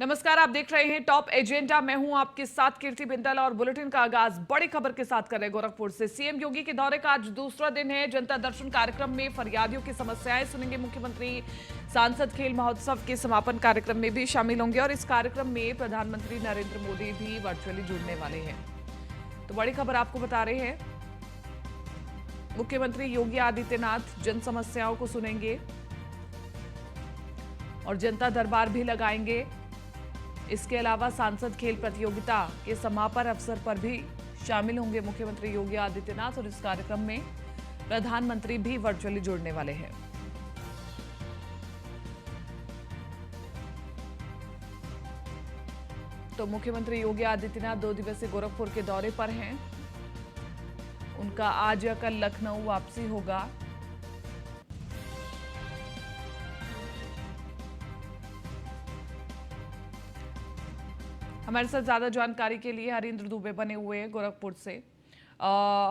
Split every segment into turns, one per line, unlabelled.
नमस्कार, आप देख रहे हैं टॉप एजेंडा। मैं हूं आपके साथ कीर्ति बिंदल और बुलेटिन का आगाज बड़ी खबर के साथ कर रहे गोरखपुर से। सीएम योगी के दौरे का आज दूसरा दिन है। जनता दर्शन कार्यक्रम में फरियादियों की समस्याएं सुनेंगे मुख्यमंत्री। सांसद खेल महोत्सव के समापन कार्यक्रम में भी शामिल होंगे और इस कार्यक्रम में प्रधानमंत्री नरेंद्र मोदी भी वर्चुअली जुड़ने वाले हैं। तो बड़ी खबर आपको बता रहे हैं, मुख्यमंत्री योगी आदित्यनाथ जन समस्याओं को सुनेंगे और जनता दरबार भी लगाएंगे। इसके अलावा सांसद खेल प्रतियोगिता के समापन अवसर पर भी शामिल होंगे मुख्यमंत्री योगी आदित्यनाथ और इस कार्यक्रम में प्रधानमंत्री भी वर्चुअली जुड़ने वाले हैं। तो मुख्यमंत्री योगी आदित्यनाथ 2 दिवसीय गोरखपुर के दौरे पर हैं। उनका आज या कल लखनऊ वापसी होगा। हमारे साथ ज्यादा जानकारी के लिए हरेंद्र दुबे बने हुए हैं गोरखपुर से।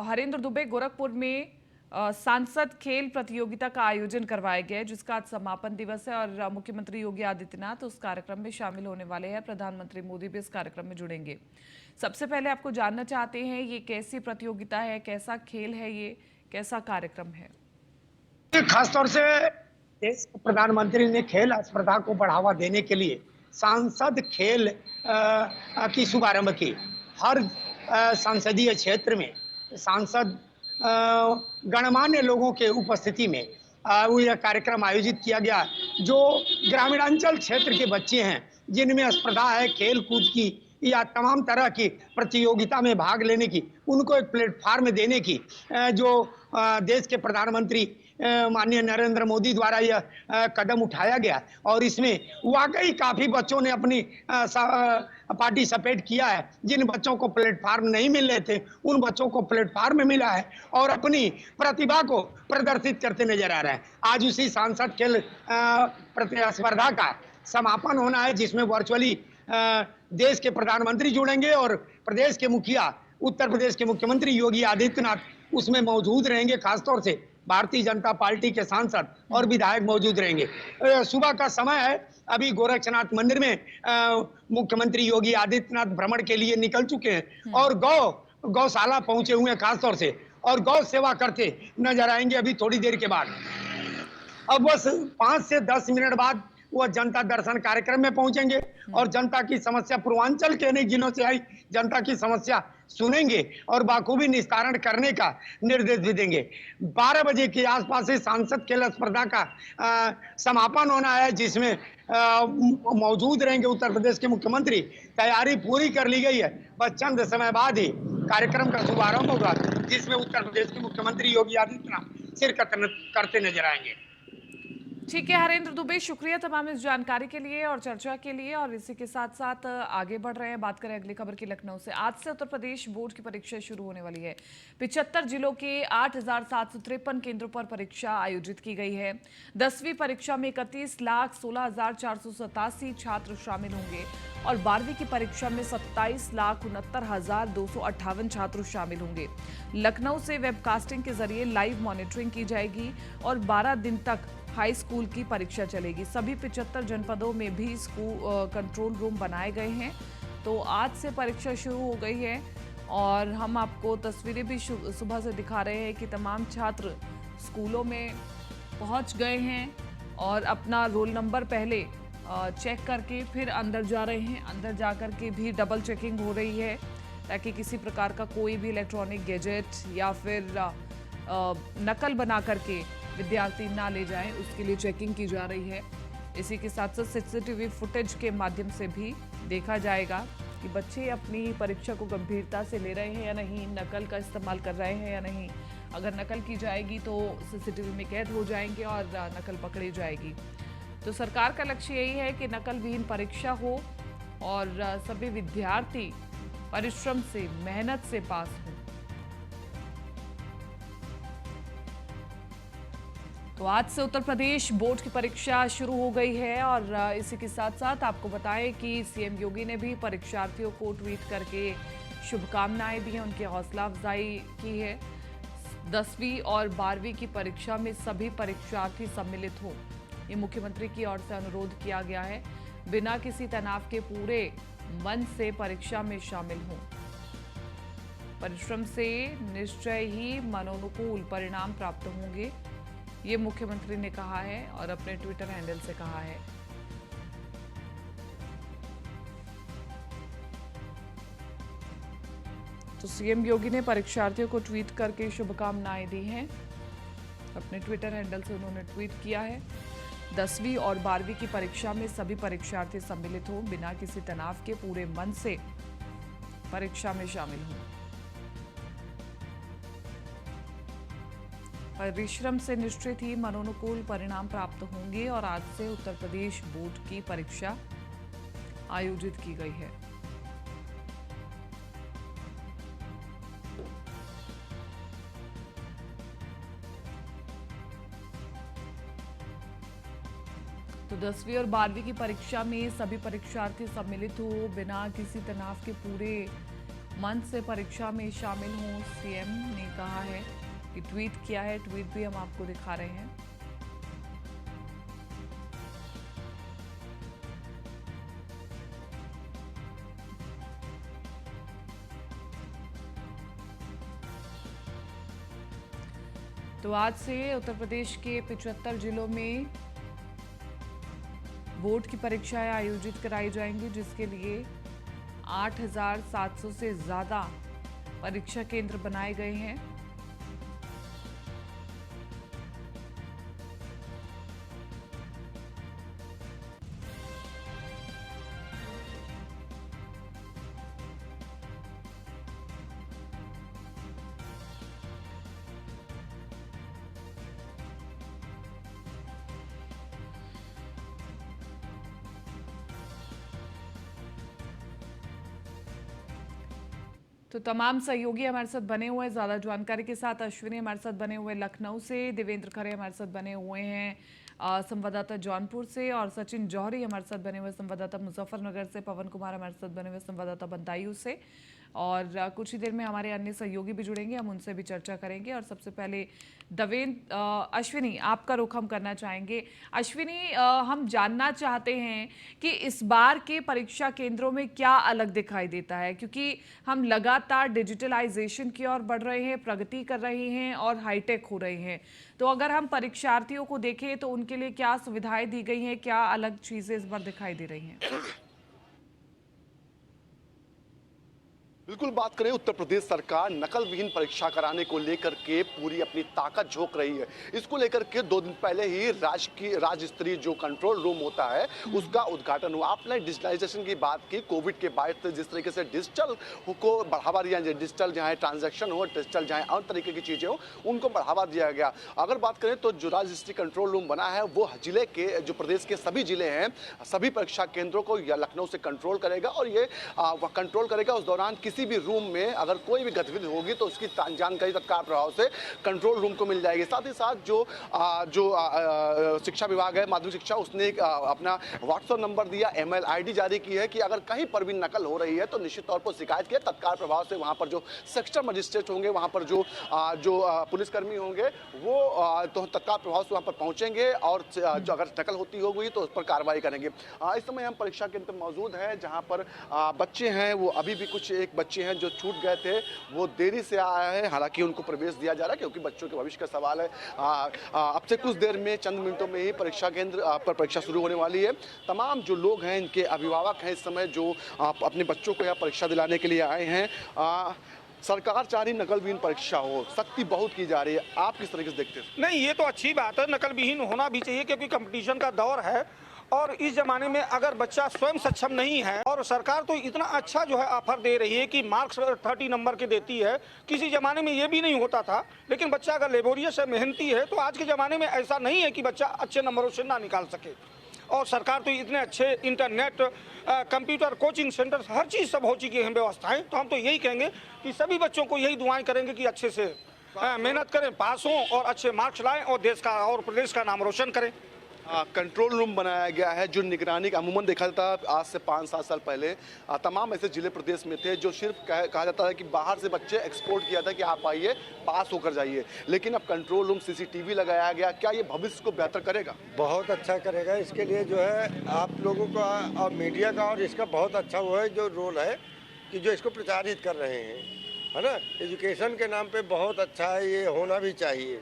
हरेंद्र दुबे, गोरखपुर में सांसद खेल प्रतियोगिता का आयोजन करवाया गया है जिसका आज समापन दिवस है और मुख्यमंत्री योगी आदित्यनाथ उस कार्यक्रम में शामिल होने वाले हैं। प्रधानमंत्री मोदी भी इस कार्यक्रम में जुड़ेंगे। सबसे पहले आपको जानना चाहते हैं, ये कैसी प्रतियोगिता है, कैसा खेल है, ये कैसा कार्यक्रम है?
खासतौर से देश के प्रधानमंत्री ने खेल स्पर्धा को बढ़ावा देने के लिए सांसद खेल की शुभारंभ की। हर संसदीय क्षेत्र में सांसद गणमान्य लोगों के उपस्थिति में यह कार्यक्रम आयोजित किया गया, जो ग्रामीणांचल क्षेत्र के बच्चे हैं जिनमें स्पर्धा है खेल कूद की या तमाम तरह की प्रतियोगिता में भाग लेने की, उनको एक प्लेटफार्म देने की जो देश के प्रधानमंत्री माननीय नरेंद्र मोदी द्वारा यह कदम उठाया गया और इसमें वाकई काफी बच्चों ने अपनी पार्टिसिपेट किया है। जिन बच्चों को प्लेटफार्म नहीं मिल रहे थे उन बच्चों को प्लेटफार्म मिला है और अपनी प्रतिभा को प्रदर्शित करते नजर आ रहे हैं। आज उसी सांसद खेल प्रतिस्पर्धा का समापन होना है जिसमें वर्चुअली देश के प्रधानमंत्री जुड़ेंगे और प्रदेश के मुखिया, उत्तर प्रदेश के मुख्यमंत्री योगी आदित्यनाथ उसमें मौजूद रहेंगे। खासतौर से भारतीय जनता पार्टी के सांसद और विधायक मौजूद रहेंगे। सुबह का समय है, अभी गोरक्षनाथ मंदिर में मुख्यमंत्री योगी आदित्यनाथ भ्रमण के लिए निकल चुके हैं और गौशाला पहुंचे हुए हैं खासतौर से, और गौ सेवा करते नजर आएंगे अभी थोड़ी देर के बाद। अब बस 5 से 10 मिनट बाद वह जनता दर्शन कार्यक्रम में पहुंचेंगे और जनता की समस्या, पूर्वांचल के अनेक जिलों से आई जनता की समस्या सुनेंगे और बाखूबी निस्तारण करने का निर्देश भी देंगे। 12 बजे के आसपास से सांसद खेल स्पर्धा का समापन होना है जिसमें मौजूद रहेंगे उत्तर प्रदेश के मुख्यमंत्री। तैयारी पूरी कर ली गई है, बस चंद समय बाद ही कार्यक्रम का शुभारंभ होगा जिसमें उत्तर प्रदेश के मुख्यमंत्री योगी आदित्यनाथ शिरकत करते नजर आएंगे।
ठीक है हरेंद्र दुबे, शुक्रिया तमाम इस जानकारी के लिए और चर्चा के लिए। और इसी के साथ साथ आगे बढ़ रहे हैं, बात करें अगली खबर की लखनऊ से। आज से उत्तर प्रदेश बोर्ड की परीक्षा शुरू होने वाली है। 75 जिलों के 8,753 केंद्रों पर परीक्षा आयोजित की गई है। 10वीं परीक्षा में 31,16,487 छात्र शामिल होंगे और 12वीं की परीक्षा में 27,69,258 छात्र शामिल होंगे। लखनऊ से वेबकास्टिंग के जरिए लाइव मॉनिटरिंग की जाएगी और 12 दिन तक हाई स्कूल की परीक्षा चलेगी। सभी 75 जनपदों में भी कंट्रोल रूम बनाए गए हैं। तो आज से परीक्षा शुरू हो गई है और हम आपको तस्वीरें भी सुबह से दिखा रहे हैं कि तमाम छात्र स्कूलों में पहुंच गए हैं और अपना रोल नंबर पहले चेक करके फिर अंदर जा रहे हैं। अंदर जा कर के भी डबल चेकिंग हो रही है ताकि किसी प्रकार का कोई भी इलेक्ट्रॉनिक गैजेट या फिर नकल बना करके विद्यार्थी ना ले जाएं, उसके लिए चेकिंग की जा रही है। इसी के साथ साथ सीसीटीवी फुटेज के माध्यम से भी देखा जाएगा कि बच्चे अपनी परीक्षा को गंभीरता से ले रहे हैं या नहीं, नकल का इस्तेमाल कर रहे हैं या नहीं। अगर नकल की जाएगी तो सीसीटीवी में कैद हो जाएंगे और नकल पकड़ी जाएगी। तो सरकार का लक्ष्य यही है कि नकल विहीन परीक्षा हो और सभी विद्यार्थी परिश्रम से, मेहनत से पास हो। तो आज से उत्तर प्रदेश बोर्ड की परीक्षा शुरू हो गई है और इसी के साथ साथ आपको बताएं कि सीएम योगी ने भी परीक्षार्थियों को ट्वीट करके शुभकामनाएं दी हैं, उनकी हौसला अफजाई की है। 10वीं और 12वीं की परीक्षा में सभी परीक्षार्थी सम्मिलित हों, ये मुख्यमंत्री की ओर से अनुरोध किया गया है। बिना किसी तनाव के पूरे मन से परीक्षा में शामिल हों। परिश्रम से निश्चय ही मनोनुकूल परिणाम प्राप्त होंगे, ये मुख्यमंत्री ने कहा है और अपने ट्विटर हैंडल से कहा है। तो सीएम योगी ने परीक्षार्थियों को ट्वीट करके शुभकामनाएं दी हैं। अपने ट्विटर हैंडल से उन्होंने ट्वीट किया है, 10वीं और 12वीं की परीक्षा में सभी परीक्षार्थी सम्मिलित हों, बिना किसी तनाव के पूरे मन से परीक्षा में शामिल हों। परिश्रम से निश्चित ही मनोनुकूल परिणाम प्राप्त होंगे और आज से उत्तर प्रदेश बोर्ड की परीक्षा आयोजित की गई है। तो 10वीं और 12वीं की परीक्षा में सभी परीक्षार्थी सम्मिलित हो, बिना किसी तनाव के पूरे मन से परीक्षा में शामिल हों, सीएम ने कहा है कि ट्वीट किया है। ट्वीट भी हम आपको दिखा रहे हैं। तो आज से उत्तर प्रदेश के 75 जिलों में बोर्ड की परीक्षाएं आयोजित कराई जाएंगी, जिसके लिए 8,700 से ज्यादा परीक्षा केंद्र बनाए गए हैं। तो तमाम सहयोगी हमारे साथ बने हुए हैं ज्यादा जानकारी के साथ। अश्विनी हमारे साथ बने हुए लखनऊ से, देवेंद्र खरे हमारे साथ बने हुए हैं संवाददाता जौनपुर से, और सचिन जौहरी हमारे साथ बने हुए संवाददाता मुजफ्फरनगर से, पवन कुमार हमारे साथ बने हुए संवाददाता बदायूं से, और कुछ ही देर में हमारे अन्य सहयोगी भी जुड़ेंगे, हम उनसे भी चर्चा करेंगे। और सबसे पहले अश्विनी, आपका रुख हम करना चाहेंगे। अश्विनी, हम जानना चाहते हैं कि इस बार के परीक्षा केंद्रों में क्या अलग दिखाई देता है, क्योंकि हम लगातार डिजिटलाइजेशन की ओर बढ़ रहे हैं, प्रगति कर रहे हैं और हाईटेक हो रहे हैं। तो अगर हम परीक्षार्थियों को देखें तो उनके लिए क्या सुविधाएं दी गई हैं, क्या अलग चीजें इस बार दिखाई दे रही हैं?
बिल्कुल, बात करें उत्तर प्रदेश सरकार नकल विहीन परीक्षा कराने को लेकर के पूरी अपनी ताकत झोंक रही है। इसको लेकर के 2 दिन पहले ही राज्य स्तरीय जो कंट्रोल रूम होता है उसका उद्घाटन हुआ। आपने डिजिटलाइजेशन की बात की, कोविड के बाद से जिस तरीके से डिजिटल को बढ़ावा दिया, डिजिटल जहाँ ट्रांजैक्शन हो, डिजिटल जहाँ अन्य तरीके की चीजें हो, उनको बढ़ावा दिया गया। अगर बात करें तो जो राज्य स्तरीय कंट्रोल रूम बना है वो जिले के, जो प्रदेश के सभी जिले हैं, सभी परीक्षा केंद्रों को या लखनऊ से कंट्रोल करेगा, और ये कंट्रोल करेगा। उस दौरान किसी भी रूम में अगर कोई भी गतिविधि होगी तो उसकी जानकारी तत्काल प्रभाव से कंट्रोल रूम को मिल जाएगी। साथ ही साथ जो शिक्षा विभाग है, माध्यमिक शिक्षा, उसने एक अपना व्हाट्सएप नंबर दिया, ईमेल आईडी जारी की है कि अगर कहीं पर भी नकल हो रही है तो निश्चित तौर पर शिकायत किया, तत्काल प्रभाव से वहां पर जो सेक्टर मजिस्ट्रेट होंगे, वहां पर जो पुलिसकर्मी होंगे, वो तो तत्काल प्रभाव से वहां पर पहुंचेंगे और जो अगर नकल होती होगी तो उस पर कार्रवाई करेंगे। इस समय हम परीक्षा केंद्र मौजूद हैं जहां पर बच्चे हैं, वो अभी भी कुछ एक बच्चे हैं जो छूट गए थे, वो देरी से आया है, हालांकि उनको प्रवेश दिया जा रहा है क्योंकि बच्चों के भविष्य का सवाल है। अब से कुछ देर में, चंद मिनटों में ही परीक्षा केंद्र पर परीक्षा शुरू होने वाली है। तमाम जो लोग हैं, इनके अभिभावक हैं इस समय, जो अपने बच्चों को यहाँ परीक्षा दिलाने के लिए आए हैं। सरकार चाह रही नकल विहीन परीक्षा हो, सख्ती बहुत की जा रही है, आप किस तरीके से देखते हैं?
नहीं, ये तो अच्छी बात है, नकल विहीन होना भी चाहिए क्योंकि कंपटीशन का दौर है, और इस जमाने में अगर बच्चा स्वयं सक्षम नहीं है, और सरकार तो इतना अच्छा जो है ऑफर दे रही है कि मार्क्स 30 नंबर के देती है। किसी जमाने में ये भी नहीं होता था, लेकिन बच्चा अगर लेबोरियस है, मेहनती है, तो आज के ज़माने में ऐसा नहीं है कि बच्चा अच्छे नंबरों से ना निकाल सके। और सरकार तो इतने अच्छे इंटरनेट, कंप्यूटर कोचिंग सेंटर, हर चीज़ सब हो चुकी है व्यवस्थाएं। तो हम तो यही कहेंगे कि सभी बच्चों को यही दुआएं करेंगे कि अच्छे से मेहनत करें, पास हों और अच्छे मार्क्स लाएं और देश का और प्रदेश का नाम रोशन करें।
कंट्रोल रूम बनाया गया है जो निगरानी अमूमन देखा जाता है आज से 5-7 साल पहले तमाम ऐसे जिले प्रदेश में थे जो सिर्फ कहा जाता है कि बाहर से बच्चे एक्सपोर्ट किया था कि आप आइए पास होकर जाइए, लेकिन अब कंट्रोल रूम सीसीटीवी लगाया गया। क्या ये भविष्य को बेहतर करेगा?
बहुत अच्छा करेगा। इसके लिए जो है आप लोगों का और मीडिया का और इसका बहुत अच्छा वो है जो रोल है कि जो इसको प्रचारित कर रहे हैं, है ना। एजुकेशन के नाम पे बहुत अच्छा है, ये होना भी चाहिए।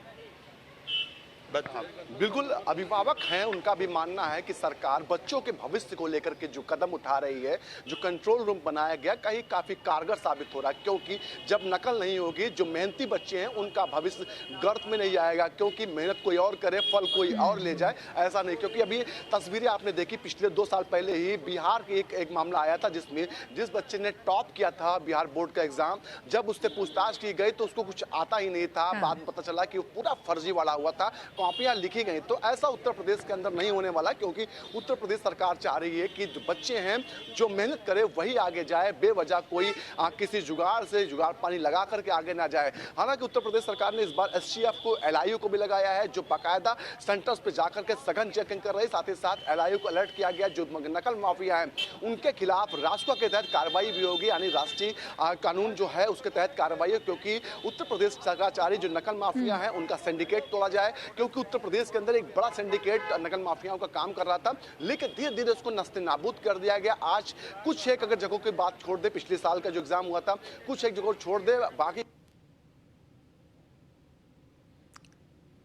बिल्कुल, अभिभावक हैं, उनका भी मानना है कि सरकार बच्चों के भविष्य को लेकर के जो कदम उठा रही है, जो कंट्रोल रूम बनाया गया कहीं काफ़ी कारगर साबित हो रहा है, क्योंकि जब नकल नहीं होगी जो मेहनती बच्चे हैं उनका भविष्य गर्त में नहीं आएगा, क्योंकि मेहनत कोई और करे फल कोई और ले जाए, ऐसा नहीं। क्योंकि अभी तस्वीरें आपने देखी, पिछले 2 साल पहले ही बिहार के एक मामला आया था जिसमें जिस बच्चे ने टॉप किया था बिहार बोर्ड का एग्जाम, जब उससे पूछताछ की गई तो उसको कुछ आता ही नहीं था। बाद में पता चला कि वो पूरा फर्जी वाला हुआ था, कॉपियां लिखी गई। तो ऐसा उत्तर प्रदेश के अंदर नहीं होने वाला, क्योंकि उत्तर प्रदेश सरकार चाह रही है कि जो बच्चे हैं जो मेहनत करे वही आगे जाए, बेवजह कोई किसी जुगाड़ से जुगाड़ पानी लगा करके आगे ना जाए। हालांकि उत्तर प्रदेश सरकार ने इस बार एसटीएफ को, एलआईयू को भी लगाया है, जो बाकायदा सेंटर्स पे जाकर के सघन चेकिंग कर रही है। साथ ही साथ एलआईयू को अलर्ट किया गया, जो नकल माफिया हैं उनके खिलाफ रासुका के तहत कार्रवाई भी होगी, यानी राष्ट्रीय कानून जो है उसके तहत कार्रवाई है। क्योंकि उत्तर प्रदेश सरकार चाह रही जो नकल माफिया है उनका सिंडिकेट तोड़ा जाए, क्योंकि उत्तर प्रदेश के अंदर एक बड़ा सिंडिकेट नकल माफियाओं का काम कर रहा था, लेकिन धीरे धीरे उसको नस्ते-नाबूद कर दिया गया। आज कुछ एक अगर जगहों की बात छोड़ दे, पिछले साल का जो एग्जाम हुआ था, कुछ एक जगह छोड़ दे, बाकी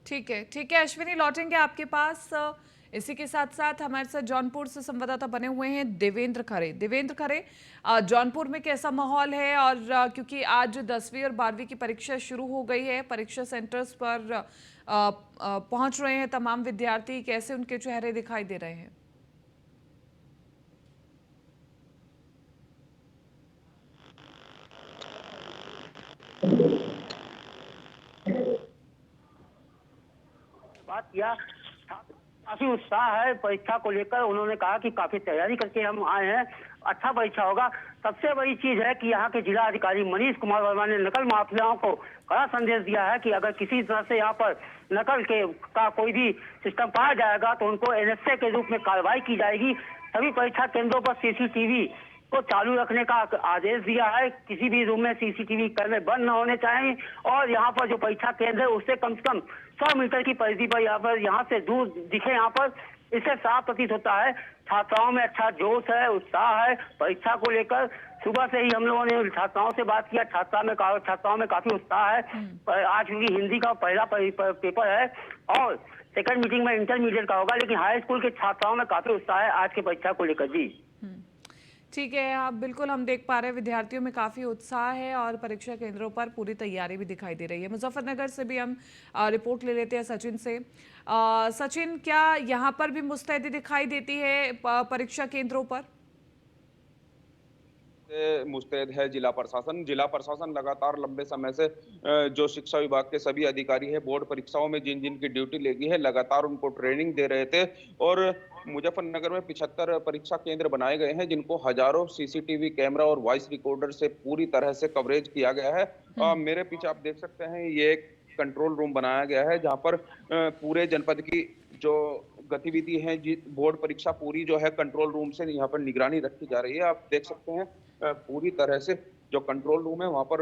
ठीक है अश्विनी, लौटेंगे आपके पास। इसी के साथ साथ हमारे साथ जौनपुर से संवाददाता बने हुए हैं देवेंद्र खरे। जौनपुर में कैसा माहौल है? और क्योंकि आज 10वीं और 12वीं की परीक्षा शुरू हो गई है, परीक्षा सेंटर्स पर पहुंच रहे हैं तमाम विद्यार्थी, कैसे उनके चेहरे दिखाई दे रहे हैं?
बात किया, काफी उत्साह है परीक्षा को लेकर। उन्होंने कहा कि काफी तैयारी करके हम आए हैं, अच्छा परीक्षा होगा। सबसे बड़ी चीज है कि यहाँ के जिला अधिकारी मनीष कुमार वर्मा ने नकल माफियाओं को कड़ा संदेश दिया है कि अगर किसी तरह से यहाँ पर नकल का कोई भी सिस्टम पाया जाएगा तो उनको एनएसए के रूप में कार्रवाई की जाएगी। सभी परीक्षा केंद्रों पर सीसीटीवी को चालू रखने का आदेश दिया है। किसी भी रूम में सीसीटीवी कैमरे बंद न होने चाहिए, और यहाँ पर जो परीक्षा केंद्र है उससे कम से कम 100 मीटर की परिधि पर यहाँ से दूर दिखे। यहाँ पर इससे साफ प्रतीत होता है छात्राओं में अच्छा जोश है, उत्साह है परीक्षा को लेकर। सुबह से ही हम लोगों ने छात्राओं से बात किया, छात्राओं में काफी उत्साह है। आज क्योंकि हिंदी का पहला पेपर है और सेकंड मीटिंग में इंटरमीडिएट का होगा, लेकिन हाई स्कूल के छात्राओं में काफी उत्साह है आज की परीक्षा को लेकर। जी
ठीक है, आप बिल्कुल हम देख पा रहे हैं विद्यार्थियों में काफ़ी उत्साह है और परीक्षा केंद्रों पर पूरी तैयारी भी दिखाई दे रही है। मुजफ्फरनगर से भी हम रिपोर्ट ले लेते हैं सचिन से। सचिन, क्या यहाँ पर भी मुस्तैदी दिखाई देती है परीक्षा केंद्रों पर?
मुस्तैद है जिला प्रशासन लगातार लंबे समय से जो शिक्षा विभाग के सभी अधिकारी हैं बोर्ड परीक्षाओं में जिन जिन की ड्यूटी लगी है लगातार उनको ट्रेनिंग दे रहे थे। और मुजफ्फरनगर में 75 परीक्षा केंद्र बनाए गए हैं जिनको हजारों सीसीटीवी कैमरा और वॉइस रिकॉर्डर से पूरी तरह से कवरेज किया गया है। मेरे पीछे आप देख सकते हैं ये एक कंट्रोल रूम बनाया गया है जहाँ पर पूरे जनपद की जो गतिविधि है बोर्ड परीक्षा पूरी जो है कंट्रोल रूम से यहाँ पर निगरानी रखी जा रही है। आप देख सकते हैं पूरी तरह से जो कंट्रोल रूम है वहां पर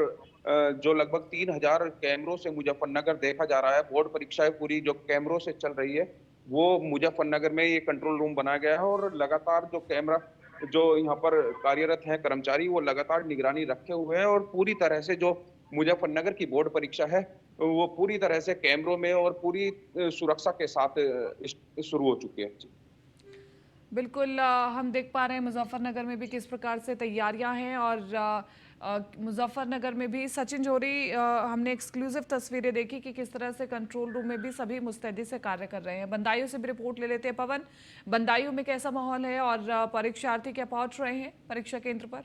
जो लगभग 3000 कैमरों से मुजफ्फरनगर देखा जा रहा है। बोर्ड परीक्षाएं पूरी जो कैमरों से चल रही है वो मुजफ्फरनगर में ये कंट्रोल रूम बनाया गया है और लगातार जो कैमरा जो यहाँ पर कार्यरत हैं कर्मचारी वो लगातार निगरानी रखे हुए हैं और पूरी तरह से जो मुजफ्फरनगर की बोर्ड परीक्षा है वो पूरी तरह से कैमरों में और पूरी सुरक्षा के साथ शुरू हो चुकी है।
बिल्कुल, हम देख पा रहे हैं मुजफ्फरनगर में भी किस प्रकार से तैयारियां हैं और मुजफ्फरनगर में भी सचिन जोरी हमने एक्सक्लूसिव तस्वीरें देखी कि किस तरह से कंट्रोल रूम में भी सभी मुस्तैदी से कार्य कर रहे हैं। बंदायूं से भी रिपोर्ट ले लेते हैं पवन। बंदायूं में कैसा माहौल है और परीक्षार्थी क्या पहुंच रहे हैं परीक्षा केंद्र पर?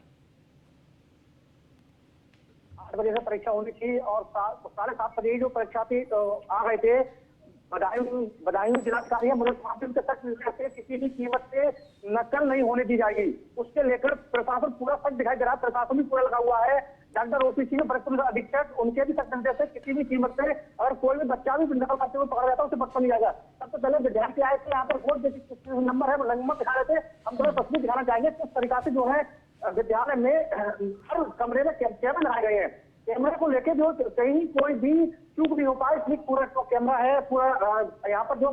8 बजे से परीक्षा होनी थी और 7:30 बजे जो परीक्षार्थी आ गए थे। बदायूं जिलाधिकारी मनोज पाटिल के तक से किसी भी कीमत पे नकल नहीं होने दी जाएगी, उसके लेकर प्रशासन पूरा सख्त दिखाई दे रहा है। प्रशासन भी पूरा लगा हुआ है। डॉक्टर ओपीसी में बरकपुर अधीक्षक उनके भी सख्त निर्देश है, किसी भी कीमत पे अगर कोई भी बच्चा भी नकल करते हुए पकड़ा जाता है उसे बख्शा नहीं जाएगा। सबसे पहले विद्यार्थी आए थे यहाँ पर, वोट जैसे नंबर है वो नंबर दिखा रहे थे, हम थोड़ा तस्वीर दिखाना चाहेंगे। किस तरीका से जो है विद्यालय में हर कमरे में कैमरे लगाए गए हैं। कैमरे को लेके जो कहीं कोई भी चूक नहीं हो पाए, इसलिए पूरा जो कैमरा है पूरा यहाँ पर जो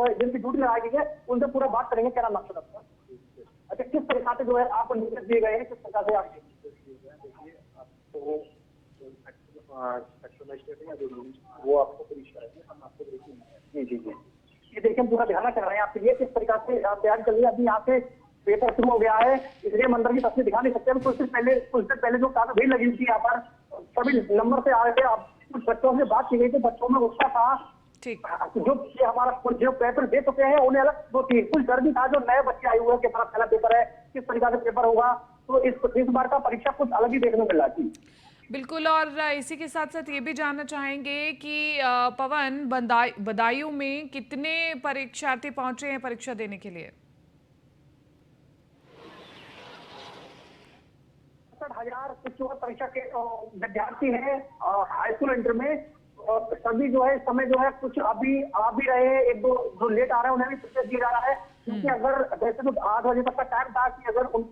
है जिनकी ड्यूटी लगाई गई है उनसे पूरा बात करेंगे। क्या नाम आपका? अच्छा, किस तरीका से जो है आपको निर्देश दिए गए हैं, किस तरीका से आपके वो आपको परीक्षा है, हम आपको जी जी जी ये देखिए हम पूरा ध्यान कर रहे हैं आपके लिए किस तरीका से तैयारी चल रही है। अभी यहाँ से पेपर शुरू हो गया है, इसलिए हम अंदर की तस्वीर दिखा नहीं सकते। कुछ देर पहले जो काफी भीड़ लगी थी यहाँ पर, सभी नंबर से आ रहे थे। कुछ बच्चों से बात की गई थी, बच्चों में उत्साह था।
ठीक,
जो हमारा जो पेपर दे चुके हैं उन्हें अलग दो तीन कुछ डर भी था। जो नए बच्चे आए हुए हैं कि हमारा पहला पेपर है, किस तरीका से पेपर होगा, तो इस बार का परीक्षा कुछ अलग ही देखने को मिल रहा थी।
बिल्कुल। और इसी के साथ साथ ये भी जानना चाहेंगे कि पवन, बदायूं में कितने परीक्षार्थी पहुंचे हैं परीक्षा देने के लिए?
60,000 परीक्षा के विद्यार्थी हैं हाई स्कूल इंटर में। और सभी जो है समय जो है कुछ अभी आ भी रहे हैं, एक दो जो लेट आ रहे हैं उन्हें भी प्रोसेस दिया जा रहा है। क्योंकि अगर वैसे तो 8 बजे तक का टाइम था कि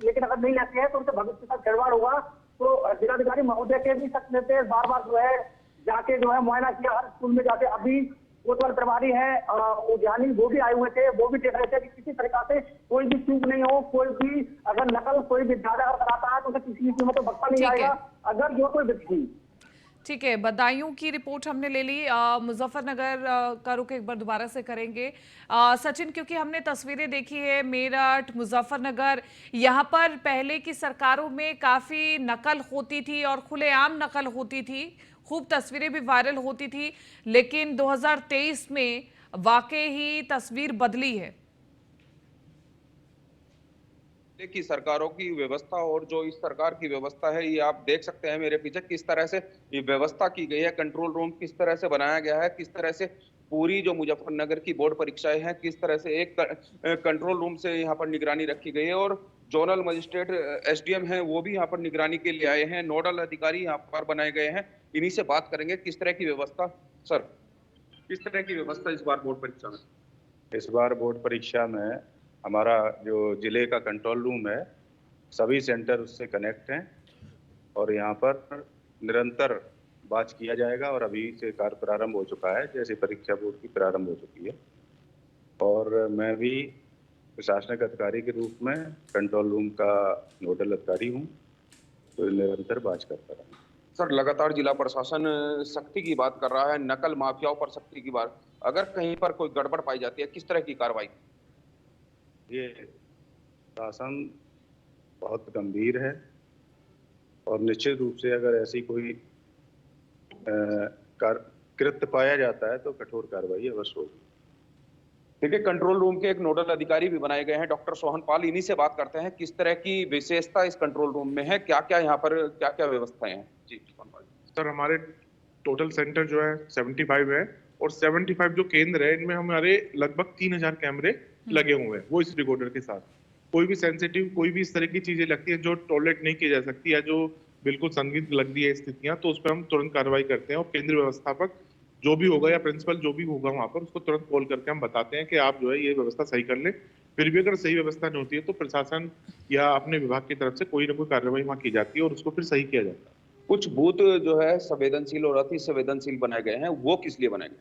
लेकिन अगर नहीं लेते हैं तो उनके भविष्य के साथ खिलवाड़ होगा। तो जिलाधिकारी महोदय के भी सख्त निर्देश, बार बार जो है जाके जो है मुआयना किया हर स्कूल में जाके। अभी कोतवाल प्रभारी है उद्यानी, वो भी आए हुए थे, वो भी देख रहे थे कि किसी तरीका से कोई भी चूक नहीं हो। कोई भी अगर नकल कोई भी ज्यादा कराता है तो उसे किसी की कीमत पर बख्शा नहीं जाएगा। अगर जो कोई व्यक्ति
ठीक है, बदायूं की रिपोर्ट हमने ले ली। मुजफ्फरनगर का रुख एक बार दोबारा से करेंगे सचिन, क्योंकि हमने तस्वीरें देखी है मेरठ, मुजफ्फरनगर, यहाँ पर पहले की सरकारों में काफ़ी नकल होती थी और खुलेआम नकल होती थी, खूब तस्वीरें भी वायरल होती थी। लेकिन 2023 में वाकई ही तस्वीर बदली है।
की सरकारों की व्यवस्था और जो इस सरकार की व्यवस्था है, ये आप देख सकते हैं मेरे पीछे किस तरह से ये व्यवस्था की गई है। कंट्रोल रूम किस तरह से बनाया गया है, किस तरह से पूरी जो मुजफ्फरनगर की बोर्ड परीक्षाएं हैं, किस तरह से एक कंट्रोल रूम से यहाँ पर निगरानी रखी गई है। और जोनल मजिस्ट्रेट एसडीएम हैं, वो भी यहाँ पर निगरानी के लिए आए हैं, नोडल अधिकारी यहाँ पर बनाए गए हैं। इन्हीं से बात करेंगे किस तरह की व्यवस्था। सर, किस तरह की व्यवस्था इस बार बोर्ड परीक्षा में?
इस बार बोर्ड परीक्षा में हमारा जो जिले का कंट्रोल रूम है, सभी सेंटर उससे कनेक्ट हैं और यहाँ पर निरंतर बात किया जाएगा। और अभी से कार्य प्रारंभ हो चुका है, जैसे परीक्षा बोर्ड की प्रारंभ हो चुकी है। और मैं भी प्रशासनिक अधिकारी के रूप में कंट्रोल रूम का नोडल अधिकारी हूँ, तो निरंतर बात करता रहा।
सर, लगातार जिला प्रशासन सख्ती की बात कर रहा है, नकल माफियाओं पर सख्ती की बात। अगर कहीं पर कोई गड़बड़ पाई जाती है, किस तरह की कार्रवाई?
ये शासन बहुत गंभीर है और निश्चित रूप से अगर ऐसी कोई कृत्य पाया जाता है तो कठोर कार्रवाई अवश्य होगी।
देखिए, कंट्रोल रूम के एक नोडल अधिकारी भी बनाए गए हैं, डॉक्टर सोहन पाल। इन्हीं से बात करते हैं किस तरह की विशेषता इस कंट्रोल रूम में है, क्या क्या यहाँ पर क्या क्या व्यवस्थाएं हैं। जी सोहन पाल।
सर, हमारे टोटल सेंटर जो है 75 है और 75 जो केंद्र है इनमें हमारे लगभग 3000 कैमरे लगे हुए हैं, वो इस रिकॉर्डर के साथ। कोई भी सेंसिटिव, कोई भी इस तरह की चीजें लगती है जो टॉलरेट नहीं की जा सकती या जो बिल्कुल संदिग्ध लगती है स्थितियां, तो उस पर हम तुरंत कार्रवाई करते हैं। और केंद्रीय व्यवस्थापक जो भी होगा या प्रिंसिपल जो भी होगा वहां पर, उसको तुरंत कॉल करके हम बताते हैं कि आप जो है ये व्यवस्था सही कर लें। फिर भी अगर सही व्यवस्था नहीं होती है तो प्रशासन या अपने विभाग की तरफ से कोई ना कोई कार्रवाई वहां की जाती है और उसको फिर सही किया जाता है।
कुछ बूथ जो है संवेदनशील और अति संवेदनशील बनाए गए हैं, वो किस लिए बनाए गए?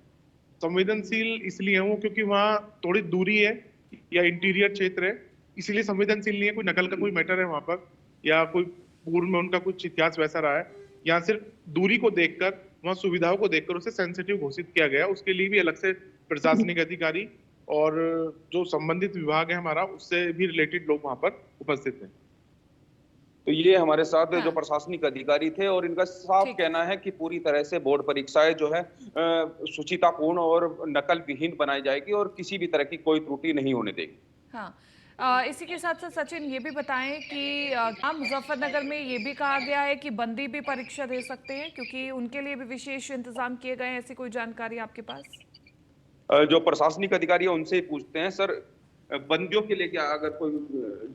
संवेदनशील इसलिए है वो क्योंकि वहाँ थोड़ी दूरी है या इंटीरियर क्षेत्र है, इसलिए संवेदनशील नहीं है। कोई नकल का कोई मैटर है वहां पर या कोई पूर्व में उनका कुछ इतिहास वैसा रहा है, यहाँ सिर्फ दूरी को देखकर, वहाँ सुविधाओं को देखकर उसे सेंसिटिव घोषित किया गया। उसके लिए भी अलग से प्रशासनिक अधिकारी और जो संबंधित विभाग है हमारा, उससे भी रिलेटेड लोग वहां पर उपस्थित हैं।
तो ये हमारे साथ जो प्रशासनिक अधिकारी थे और इनका साफ कहना है कि पूरी तरह से बोर्ड परीक्षाएं जो है शुचितापूर्ण और नकल विहीन बनाई जाएगी और किसी भी तरह की कोई त्रुटि नहीं होने देगी।
हाँ, इसी के साथ साथ सचिन ये भी बताएं कि मुजफ्फरनगर में ये भी कहा गया है कि बंदी भी परीक्षा दे सकते हैं, क्योंकि उनके लिए भी विशेष इंतजाम किए गए हैं। ऐसी कोई जानकारी आपके पास?
जो प्रशासनिक अधिकारी है उनसे ही पूछते हैं। सर, बंदियों के लिए क्या, अगर कोई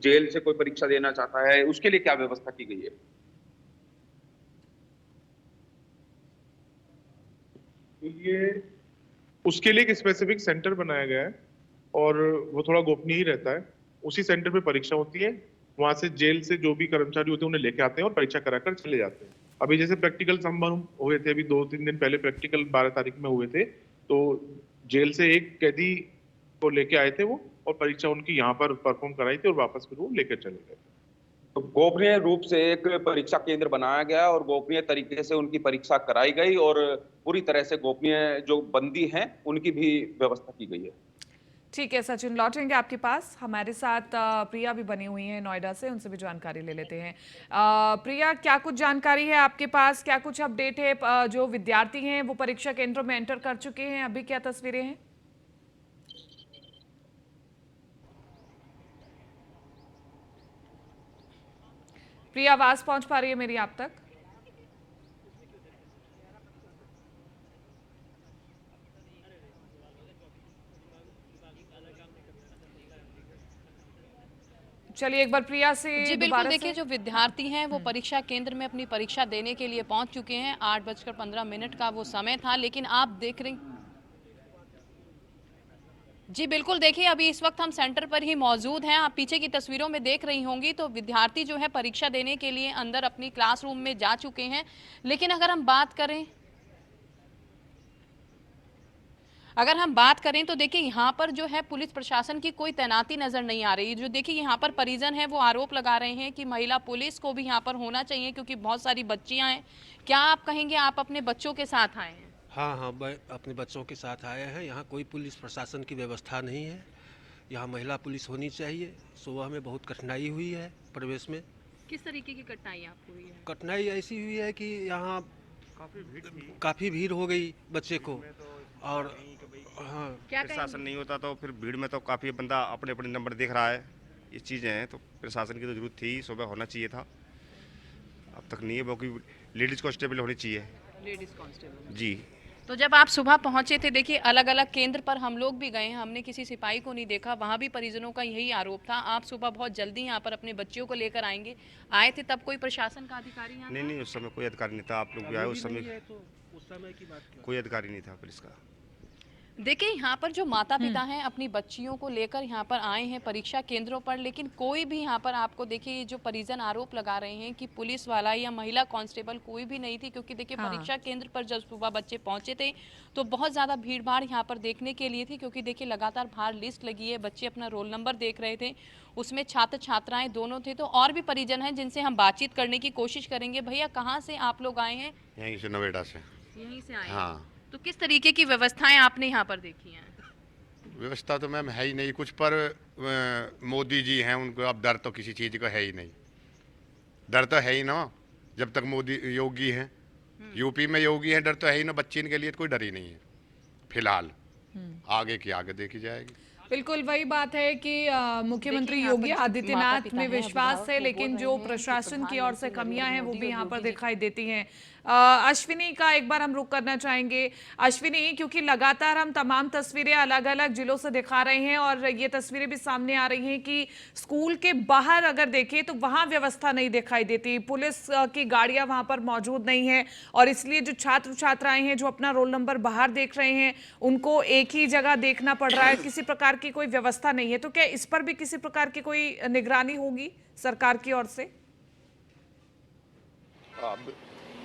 जेल से कोई परीक्षा देना चाहता है उसके लिए क्या व्यवस्था की गई है?
उसके लिए एक स्पेसिफिक सेंटर बनाया गया है और वो थोड़ा गोपनीय ही रहता है। उसी सेंटर पे परीक्षा होती है, वहां से जेल से जो भी कर्मचारी होते हैं उन्हें लेके आते हैं और परीक्षा कराकर चले जाते हैं। अभी जैसे प्रैक्टिकल समारोह हुए थे, अभी 2-3 दिन पहले प्रैक्टिकल 12 तारीख में हुए थे, तो जेल से एक कैदी को लेके आए थे वो, और परीक्षा उनकी यहाँ पर परफॉर्म कराई थी और वापस फिर वो लेकर चले गए।
तो गोपनीय रूप से एक परीक्षा केंद्र बनाया गया और गोपनीय तरीके से उनकी परीक्षा कराई गई और पूरी तरह से गोपनीय जो बंदी हैं उनकी भी व्यवस्था की गई है।
ठीक है सचिन, लौटेंगे आपके पास। हमारे साथ प्रिया भी बनी हुई है नोएडा से, उनसे भी जानकारी ले लेते हैं। प्रिया, क्या कुछ जानकारी है आपके पास, क्या कुछ अपडेट है? जो विद्यार्थी हैं वो परीक्षा केंद्रों में एंटर कर चुके हैं, अभी क्या तस्वीरें हैं? प्रिया, आवाज पहुंच पा रही है मेरी आप तक? चलिए एक बार प्रिया से
जी बिल्कुल, देखिए जो विद्यार्थी हैं वो परीक्षा केंद्र में अपनी परीक्षा देने के लिए पहुंच चुके हैं। 8:15 का वो समय था, लेकिन आप देख रहे जी बिल्कुल, देखिए अभी इस वक्त हम सेंटर पर ही मौजूद हैं। आप पीछे की तस्वीरों में देख रही होंगी तो विद्यार्थी जो है परीक्षा देने के लिए अंदर अपनी क्लासरूम में जा चुके हैं। लेकिन अगर हम बात करें तो देखिए यहाँ पर जो है पुलिस प्रशासन की कोई तैनाती नजर नहीं आ रही। जो देखिए यहाँ पर परिजन है वो आरोप लगा रहे हैं कि महिला पुलिस को भी यहाँ पर होना चाहिए, क्योंकि बहुत सारी बच्चियाँ हैं। क्या आप कहेंगे, आप अपने बच्चों के साथ आए हैं?
हाँ, मैं अपने बच्चों के साथ आए हैं। यहाँ कोई पुलिस प्रशासन की व्यवस्था नहीं है। यहाँ महिला पुलिस होनी चाहिए। सुबह में बहुत कठिनाई हुई है प्रवेश में।
किस तरीके की कठिनाई आपको हुई है?
कठिनाई ऐसी हुई है कि यहाँ काफ़ी भीड़ हो गई बच्चे को, और हाँ,
क्या
प्रशासन नहीं होता तो फिर भीड़ में तो काफ़ी बंदा अपने अपने नंबर देख रहा है। ये चीज़ें हैं तो प्रशासन की तो जरूरत थी, सुबह होना चाहिए था, अब तक नहीं है। बाकी लेडीज़ कांस्टेबल होनी चाहिए।
लेडीज कांस्टेबल
जी।
तो जब आप सुबह पहुंचे थे, देखिए अलग अलग केंद्र पर हम लोग भी गए हैं, हमने किसी सिपाही को नहीं देखा, वहां भी परिजनों का यही आरोप था। आप सुबह बहुत जल्दी यहाँ पर अपने बच्चियों को लेकर आए थे, तब कोई प्रशासन का अधिकारी यहाँ?
नहीं, उस समय कोई अधिकारी नहीं था। आप लोग भी आए उस समय
की बात
कोई अधिकारी नहीं था पुलिस का।
देखिए यहाँ पर जो माता पिता हैं अपनी बच्चियों को लेकर यहाँ पर आए हैं परीक्षा केंद्रों पर, लेकिन कोई भी यहाँ पर आपको देखिए जो परिजन आरोप लगा रहे हैं कि पुलिस वाला या महिला कांस्टेबल कोई भी नहीं थी, क्योंकि देखिए परीक्षा केंद्र पर जब सुबह बच्चे पहुंचे थे तो बहुत ज़्यादा भीड़ भाड़ यहाँ पर देखने के लिए थी, क्योंकि देखिए लगातार बाहर लिस्ट लगी है, बच्चे अपना रोल नंबर देख रहे थे, उसमें छात्र छात्राएँ दोनों थे। तो और भी परिजन हैं जिनसे हम बातचीत करने की कोशिश करेंगे। भैया, कहाँ से आप लोग आए हैं?
यहीं से, नोएडा से।
यहीं से आए?
हाँ।
तो किस तरीके की व्यवस्थाएं आपने यहाँ पर देखी हैं?
व्यवस्था तो मैम है ही नहीं कुछ, पर मोदी जी हैं, उनको अब डर तो किसी चीज़ का है ही नहीं। डर तो है ही ना, जब तक मोदी योगी हैं, यूपी में योगी हैं, डर तो है ही ना। बच्ची के लिए तो कोई डर ही नहीं है फिलहाल। आगे की आगे देखी जाएगी।
बिल्कुल वही बात है कि मुख्यमंत्री योगी आदित्यनाथ में विश्वास है, लेकिन जो प्रशासन की ओर से कमियां हैं वो भी यहाँ पर दिखाई देती हैं। अश्विनी का एक बार हम रुख करना चाहेंगे। अश्विनी, क्योंकि लगातार हम तमाम तस्वीरें अलग अलग जिलों से दिखा रहे हैं और ये तस्वीरें भी सामने आ रही हैं कि स्कूल के बाहर अगर देखें तो वहां व्यवस्था नहीं दिखाई देती, पुलिस की गाड़ियां वहां पर मौजूद नहीं है, और इसलिए जो छात्र छात्राएं हैं जो अपना रोल नंबर बाहर देख रहे हैं उनको एक ही जगह देखना पड़ रहा है, किसी प्रकार की कोई व्यवस्था नहीं है। तो क्या इस पर भी किसी प्रकार की कोई निगरानी होगी सरकार की ओर से?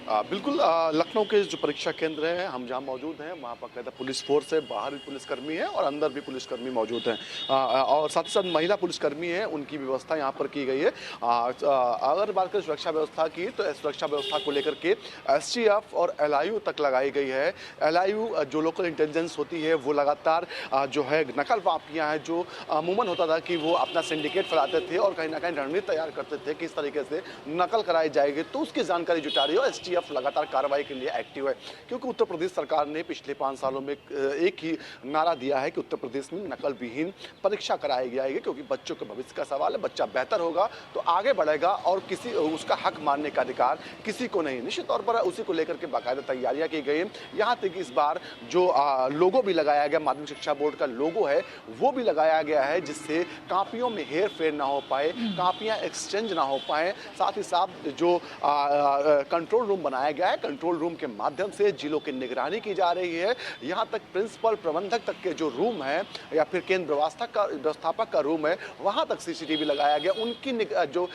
बिल्कुल, लखनऊ के जो परीक्षा केंद्र है हम जहाँ मौजूद हैं वहाँ पर कहता पुलिस फोर्स है, बाहर भी पुलिसकर्मी है और अंदर भी पुलिसकर्मी मौजूद हैं, और साथ ही साथ महिला पुलिसकर्मी हैं, उनकी व्यवस्था यहाँ पर की गई है। अगर बात करें सुरक्षा व्यवस्था की तो सुरक्षा व्यवस्था को लेकर के STF और LIU तक लगाई गई है। LIU जो लोकल इंटेलिजेंस होती है वो लगातार जो है नकल माफिया है, जो अमूमन होता था कि वो अपना सिंडिकेट फैलाते थे और कहीं ना कहीं रणनीति तैयार करते थे किस तरीके से नकल कराई जाएगी, तो उसकी जानकारी जुटा रही है। STF लगातार कार्रवाई के लिए एक्टिव है, क्योंकि उत्तर प्रदेश सरकार ने पिछले 5 सालों में एक ही नारा दिया है कि उत्तर प्रदेश में नकल विहीन परीक्षा कराई जाएगी, क्योंकि बच्चों के भविष्य का सवाल है। बच्चा बेहतर होगा तो आगे बढ़ेगा और किसी उसका हक मानने का अधिकार किसी को नहीं। निश्चित तौर पर उसी को लेकर के बाकायदा तैयारियां की गई। यहाँ तक इस बार जो लोगो भी लगाया गया, माध्यमिक शिक्षा बोर्ड का लोगो है वो भी लगाया गया है, जिससे कापियों में हेर फेर ना हो पाए, कापियां एक्सचेंज ना हो पाए। साथ ही साथ जो कंट्रोल रूम रूम बनाया गया है। कंट्रोल रूम के माध्यम से जिलों की निगरानी की जा रही है। यहाँ तक प्रिंसिपल प्रबंधक तक के जो रूम है या फिर केंद्र व्यवस्थापक का रूम है, वहां तक सीसीटीवी लगाया गया। उनकी जो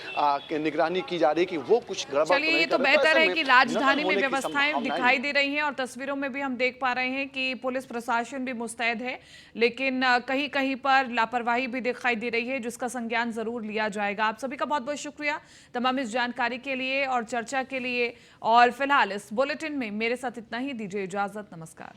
निगरानी की जा रही है कि वो कुछ गड़बड़।
चलिए, ये तो बेहतर है कि राजधानी में व्यवस्थाएं दिखाई दे रही हैं और तस्वीरों में भी हम देख पा रहे हैं कि पुलिस प्रशासन भी मुस्तैद है, लेकिन कहीं कहीं पर लापरवाही भी दिखाई दे रही है, जिसका संज्ञान जरूर लिया जाएगा। आप सभी का बहुत बहुत शुक्रिया तमाम इस जानकारी के लिए और चर्चा के लिए। और फिलहाल इस बुलेटिन में मेरे साथ इतना ही। दीजिए इजाजत, नमस्कार।